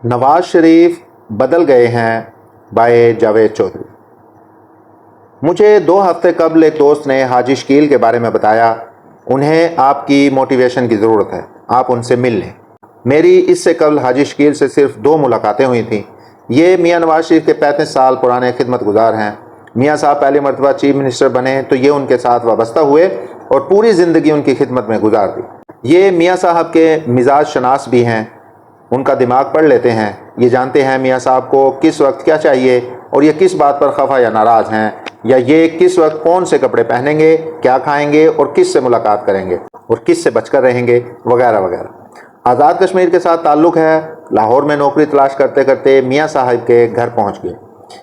नवाज शरीफ बदल गए हैं बाय जावेद चौधरी। मुझे 2 हफ्ते कबल एक दोस्त ने हाजी शकील के बारे में बताया। उन्हें आपकी मोटिवेशन की ज़रूरत है, आप उनसे मिल लें। मेरी इससे कबल हाजी शकील से सिर्फ 2 मुलाकातें हुई थीं। ये मियाँ नवाज शरीफ के 35 साल पुराने खिदमत गुजार हैं। मियाँ साहब पहली मरतबा चीफ मिनिस्टर बने तो ये उनके साथ वाबस्ता हुए और पूरी ज़िंदगी उनकी खिदमत में गुजार दी। ये मियाँ साहब के मिजाज शनास भी हैं, उनका दिमाग पढ़ लेते हैं। ये जानते हैं मियाँ साहब को किस वक्त क्या चाहिए और ये किस बात पर खफा या नाराज़ हैं, या ये किस वक्त कौन से कपड़े पहनेंगे, क्या खाएंगे और किस से मुलाकात करेंगे और किस से बचकर रहेंगे, वगैरह वगैरह। आज़ाद कश्मीर के साथ ताल्लुक़ है। लाहौर में नौकरी तलाश करते करते मियाँ साहब के घर पहुँच गए।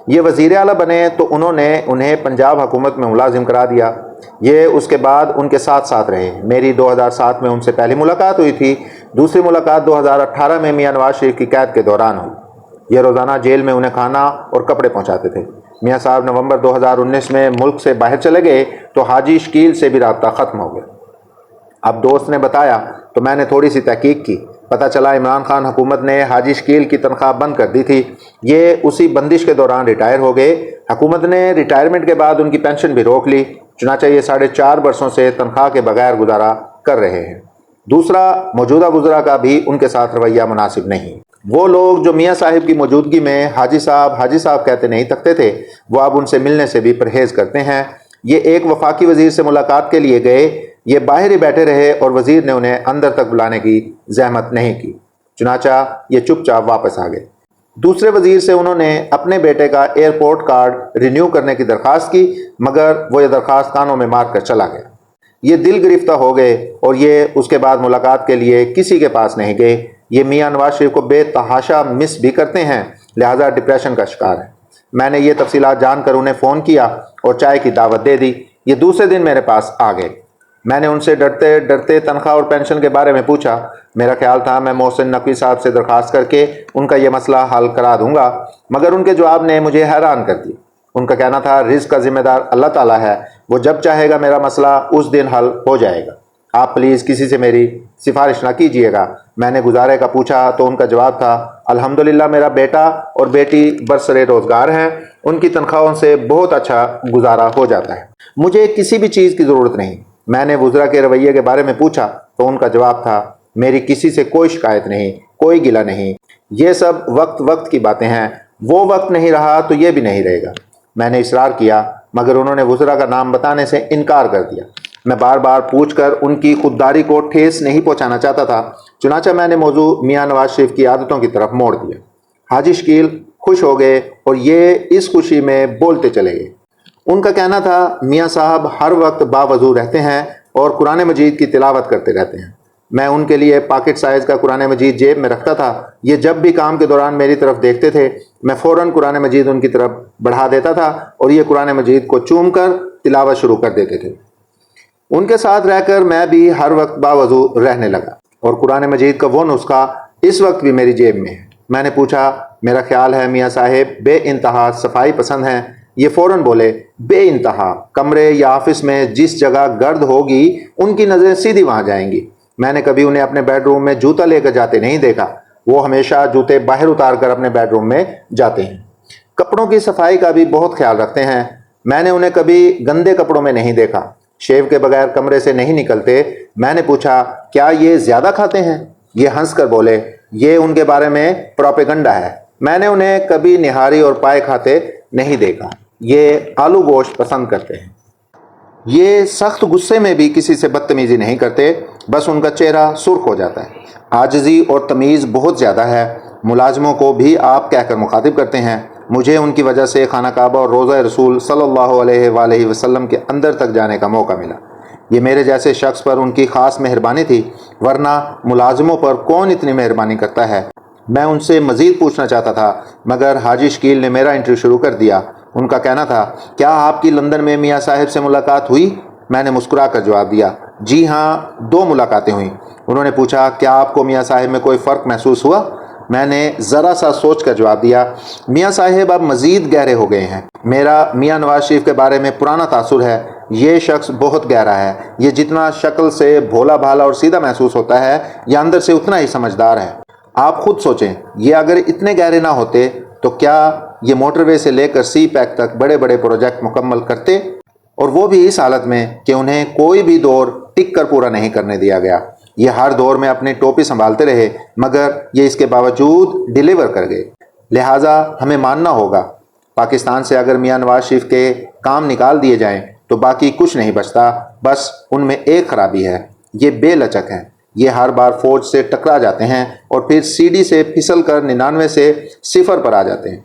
ये वज़ीर आला बने तो उन्होंने उन्हें पंजाब हुकूमत में मुलाजिम करा दिया। ये उसके बाद उनके साथ साथ रहे। मेरी 2007 में उनसे पहली मुलाकात हुई थी। दूसरी मुलाकात 2018 में मियाँ नवाज शरीफ की कैद के दौरान हुई। ये रोज़ाना जेल में उन्हें खाना और कपड़े पहुँचाते थे। मियाँ साहब नवंबर 2019 में मुल्क से बाहर चले गए तो हाजी शकील से भी राब्ता ख़त्म हो गया। अब दोस्त ने बताया तो मैंने थोड़ी सी तहकीक की। पता चला इमरान खान हुकूमत ने हाजी शकील की तनख्वाह बंद कर दी थी। ये उसी बंदिश के दौरान रिटायर हो गए। हुकूमत ने रिटायरमेंट के बाद उनकी पेंशन भी रोक ली। चुनांचे ये 4.5 बरसों से तनख्वाह के बगैर गुजारा कर रहे हैं। दूसरा, मौजूदा गुजरा का भी उनके साथ रवैया मुनासिब नहीं। वो लोग जो मियाँ साहिब की मौजूदगी में हाजी साहब कहते नहीं थकते थे, वो अब उनसे मिलने से भी परहेज़ करते हैं। ये एक वफाकी वज़ीर से मुलाकात के लिए गए, ये बाहर ही बैठे रहे और वज़ीर ने उन्हें अंदर तक बुलाने की जहमत नहीं की। चुनांचा ये चुपचाप वापस आ गए। दूसरे वज़ीर से उन्होंने अपने बेटे का एयरपोर्ट कार्ड रिन्यू करने की दरख्वास्त की, मगर वो ये दरख्वास्त कानों में मार कर चला गया। ये दिल गिरफ्ता हो गए और ये उसके बाद मुलाकात के लिए किसी के पास नहीं गए। ये मियाँ नवाज शरीफ को बेतहाशा मिस भी करते हैं, लिहाजा डिप्रेशन का शिकार है। मैंने ये तफसीलात जानकर उन्हें फ़ोन किया और चाय की दावत दे दी। ये दूसरे दिन मेरे पास आ गए। मैंने उनसे डरते डरते तनख्वाह और पेंशन के बारे में पूछा। मेरा ख्याल था मैं मोहसिन नकवी साहब से दरख्वास्त करके उनका ये मसला हल करा दूंगा, मगर उनके जवाब ने मुझे हैरान कर दिया। उनका कहना था रिज़्क़ का ज़िम्मेदार अल्लाह ताला है, वो जब चाहेगा मेरा मसला उस दिन हल हो जाएगा। आप प्लीज़ किसी से मेरी सिफारिश ना कीजिएगा। मैंने गुजारे का पूछा तो उनका जवाब था अल्हम्दुलिल्लाह मेरा बेटा और बेटी बरसरे रोज़गार हैं, उनकी तनख्वाहों से बहुत अच्छा गुजारा हो जाता है, मुझे किसी भी चीज़ की ज़रूरत नहीं। मैंने वज़रा के रवैये के बारे में पूछा तो उनका जवाब था मेरी किसी से कोई शिकायत नहीं, कोई गिला नहीं, ये सब वक्त वक्त की बातें हैं, वो वक्त नहीं रहा तो ये भी नहीं रहेगा। मैंने इसरार किया मगर उन्होंने वज़रा का नाम बताने से इनकार कर दिया। मैं बार बार पूछकर उनकी खुददारी को ठेस नहीं पहुंचाना चाहता था। चुनांचे मैंने मौजू मियाँ नवाज शरीफ की आदतों की तरफ मोड़ दिया। हाजी शकील खुश हो गए और ये इस खुशी में बोलते चले गए। उनका कहना था मियाँ साहब हर वक्त बावजू रहते हैं और कुरान मजीद की तिलावत करते रहते हैं। मैं उनके लिए पॉकेट साइज़ का कुरान मजीद जेब में रखता था। ये जब भी काम के दौरान मेरी तरफ देखते थे मैं फ़ौरन कुरान मजीद उनकी तरफ बढ़ा देता था और ये कुरान मजीद को चूम कर तिलावत शुरू कर देते थे। उनके साथ रहकर मैं भी हर वक्त बावजू रहने लगा और कुरान मजीद का वो नुस्खा इस वक्त भी मेरी जेब में है। मैंने पूछा मेरा ख्याल है मियाँ साहेब बे इंतहा सफाई पसंद हैं। ये फ़ौरन बोले बे इंतहा, कमरे या ऑफिस में जिस जगह गर्द होगी उनकी नज़रें सीधी वहाँ जाएंगी। मैंने कभी उन्हें अपने बेडरूम में जूता लेकर जाते नहीं देखा। वो हमेशा जूते बाहर उतार कर अपने बेडरूम में जाते हैं। कपड़ों की सफाई का भी बहुत ख्याल रखते हैं। मैंने उन्हें कभी गंदे कपड़ों में नहीं देखा। शेव के बगैर कमरे से नहीं निकलते। मैंने पूछा क्या ये ज़्यादा खाते हैं? ये हंस कर बोले ये उनके बारे में प्रोपेगंडा है। मैंने उन्हें कभी निहारी और पाए खाते नहीं देखा। ये आलू गोश्त पसंद करते हैं। ये सख्त गुस्से में भी किसी से बदतमीज़ी नहीं करते, बस उनका चेहरा सुर्ख हो जाता है। आजिज़ी और तमीज़ बहुत ज़्यादा है। मुलाजमों को भी आप कहकर मुखातिब करते हैं। मुझे उनकी वजह से खाना काबा और रोज़ा रसूल सल्लल्लाहु अलैहि वसल्लम के अंदर तक जाने का मौका मिला। ये मेरे जैसे शख्स पर उनकी ख़ास मेहरबानी थी, वरना मुलाजमों पर कौन इतनी मेहरबानी करता है। मैं उनसे मज़ीद पूछना चाहता था मगर हाजी शकील ने मेरा इंटरव्यू शुरू कर दिया। उनका कहना था क्या आपकी लंदन में मियाँ साहिब से मुलाकात हुई? मैंने मुस्कुरा कर जवाब दिया जी हाँ, 2 मुलाकातें हुई। उन्होंने पूछा क्या आपको मियाँ साहिब में कोई फ़र्क महसूस हुआ? मैंने ज़रा सा सोच कर जवाब दिया मियाँ साहिब अब मज़ीद गहरे हो गए हैं। मेरा मियाँ नवाज शरीफ के बारे में पुराना तासुर है। ये शख्स बहुत गहरा है। ये जितना शक्ल से भोला भाला और सीधा महसूस होता है, यह अंदर से उतना ही समझदार है। آپ خود سوچیں، یہ اگر اتنے گہرے نہ ہوتے تو کیا یہ موٹر وے سے لے کر سی پیک تک بڑے بڑے پروجیکٹ مکمل کرتے، اور وہ بھی اس حالت میں کہ انہیں کوئی بھی دور ٹک کر پورا نہیں کرنے دیا گیا۔ یہ ہر دور میں اپنی ٹوپی سنبھالتے رہے، مگر یہ اس کے باوجود ڈیلیور کر گئے۔ لہٰذا ہمیں ماننا ہوگا، پاکستان سے اگر میاں نواز شریف کے کام نکال دیے جائیں تو باقی کچھ نہیں بچتا، بس ان میں ایک خرابی ہے، یہ بے لچک ہیں۔ یہ ہر بار فوج سے ٹکرا جاتے ہیں اور پھر سیڑھی سے پھسل کر 99 سے 0 پر آ جاتے ہیں۔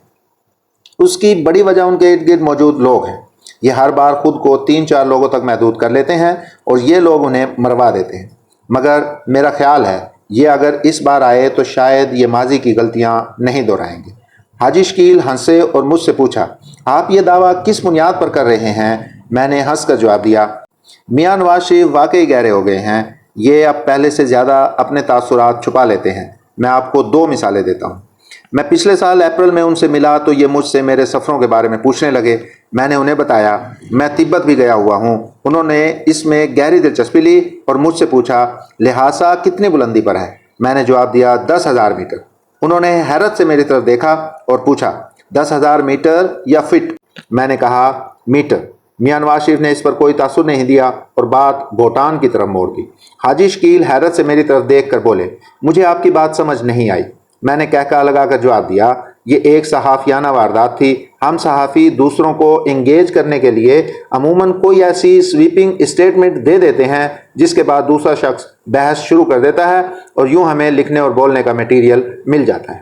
اس کی بڑی وجہ ان کے ارد گرد موجود لوگ ہیں۔ یہ ہر بار خود کو 3-4 لوگوں تک محدود کر لیتے ہیں اور یہ لوگ انہیں مروا دیتے ہیں۔ مگر میرا خیال ہے یہ اگر اس بار آئے تو شاید یہ ماضی کی غلطیاں نہیں دہرائیں گے۔ حاجی شکیل ہنسے اور مجھ سے پوچھا، آپ یہ دعویٰ کس بنیاد پر کر رہے ہیں؟ میں نے ہنس کر جواب دیا، میاں نواز شریف واقعی گہرے ہو گئے ہیں، یہ اب پہلے سے زیادہ اپنے تاثرات چھپا لیتے ہیں۔ میں آپ کو 2 مثالیں دیتا ہوں۔ میں پچھلے سال اپریل میں ان سے ملا تو یہ مجھ سے میرے سفروں کے بارے میں پوچھنے لگے۔ میں نے انہیں بتایا میں تبت بھی گیا ہوا ہوں۔ انہوں نے اس میں گہری دلچسپی لی اور مجھ سے پوچھا لہٰذا کتنی بلندی پر ہے؟ میں نے جواب دیا 10,000 میٹر۔ انہوں نے حیرت سے میری طرف دیکھا اور پوچھا 10,000 میٹر یا فٹ؟ میں نے کہا میٹر۔ میاں نواز شریف نے اس پر کوئی تاثر نہیں دیا اور بات بھوٹان کی طرف موڑ دی۔ حاجی شکیل حیرت سے میری طرف دیکھ کر بولے، مجھے آپ کی بات سمجھ نہیں آئی۔ میں نے کہہ لگا کر جواب دیا، یہ ایک صحافیانہ واردات تھی۔ ہم صحافی دوسروں کو انگیج کرنے کے لیے عموماً کوئی ایسی سویپنگ اسٹیٹمنٹ دے دیتے ہیں جس کے بعد دوسرا شخص بحث شروع کر دیتا ہے اور یوں ہمیں لکھنے اور بولنے کا میٹیریل مل جاتا ہے۔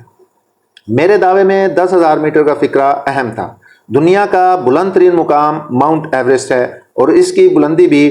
میرے دعوے میں 10,000 میٹر کا فقرہ اہم تھا۔ دنیا کا بلند ترین مقام ماؤنٹ ایوریسٹ ہے اور اس کی بلندی بھی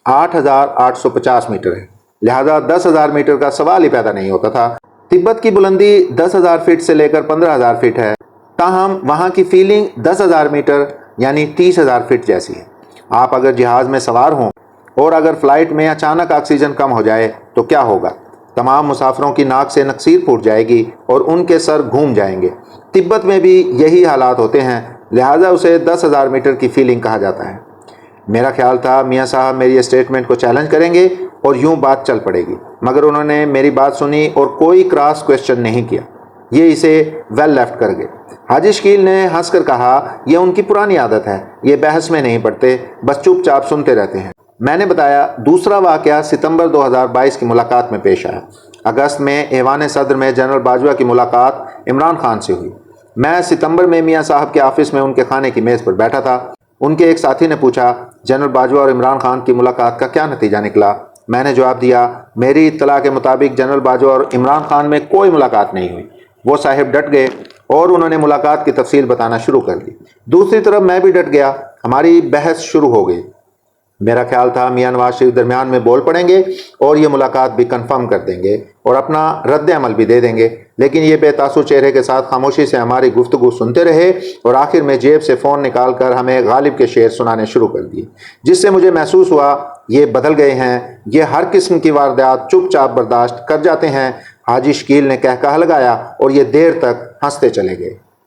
8,850 میٹر ہے، لہذا 10,000 میٹر کا سوال ہی پیدا نہیں ہوتا تھا۔ تبت کی بلندی 10,000 فٹ سے لے کر 15,000 فٹ ہے، تاہم وہاں کی فیلنگ 10,000 میٹر یعنی 30,000 فٹ جیسی ہے۔ آپ اگر جہاز میں سوار ہوں اور اگر فلائٹ میں اچانک آکسیجن کم ہو جائے تو کیا ہوگا؟ تمام مسافروں کی ناک سے نکسیر پھوٹ جائے گی اور ان کے سر گھوم جائیں گے۔ تبت میں بھی یہی حالات ہوتے ہیں، لہٰذا اسے 10,000 میٹر کی فیلنگ کہا جاتا ہے۔ میرا خیال تھا میاں صاحب میری اسٹیٹمنٹ کو چیلنج کریں گے اور یوں بات چل پڑے گی، مگر انہوں نے میری بات سنی اور کوئی کراس کویسچن نہیں کیا، یہ اسے ویل لیفٹ کر گئے۔ حاجی شکیل نے ہنس کر کہا، یہ ان کی پرانی عادت ہے، یہ بحث میں نہیں پڑتے، بس چپ چاپ سنتے رہتے ہیں۔ میں نے بتایا دوسرا واقعہ ستمبر 2022 کی ملاقات میں پیش آیا۔ اگست میں ایوان صدر میں جنرل باجوہ کی ملاقات عمران خان سے ہوئی۔ میں ستمبر میں میاں صاحب کے آفس میں ان کے کھانے کی میز پر بیٹھا تھا۔ ان کے ایک ساتھی نے پوچھا، جنرل باجوہ اور عمران خان کی ملاقات کا کیا نتیجہ نکلا؟ میں نے جواب دیا، میری اطلاع کے مطابق جنرل باجوہ اور عمران خان میں کوئی ملاقات نہیں ہوئی۔ وہ صاحب ڈٹ گئے اور انہوں نے ملاقات کی تفصیل بتانا شروع کر دی۔ دوسری طرف میں بھی ڈٹ گیا، ہماری بحث شروع ہو گئی۔ میرا خیال تھا میاں نواز شریف درمیان میں بول پڑیں گے اور یہ ملاقات بھی کنفرم کر دیں گے اور اپنا رد عمل بھی دے دیں گے، لیکن یہ بے تاثر چہرے کے ساتھ خاموشی سے ہماری گفتگو سنتے رہے اور آخر میں جیب سے فون نکال کر ہمیں غالب کے شعر سنانے شروع کر دیے، جس سے مجھے محسوس ہوا یہ بدل گئے ہیں، یہ ہر قسم کی واردات چپ چاپ برداشت کر جاتے ہیں۔ حاجی شکیل نے کہا لگایا اور یہ دیر تک ہنستے چلے گئے۔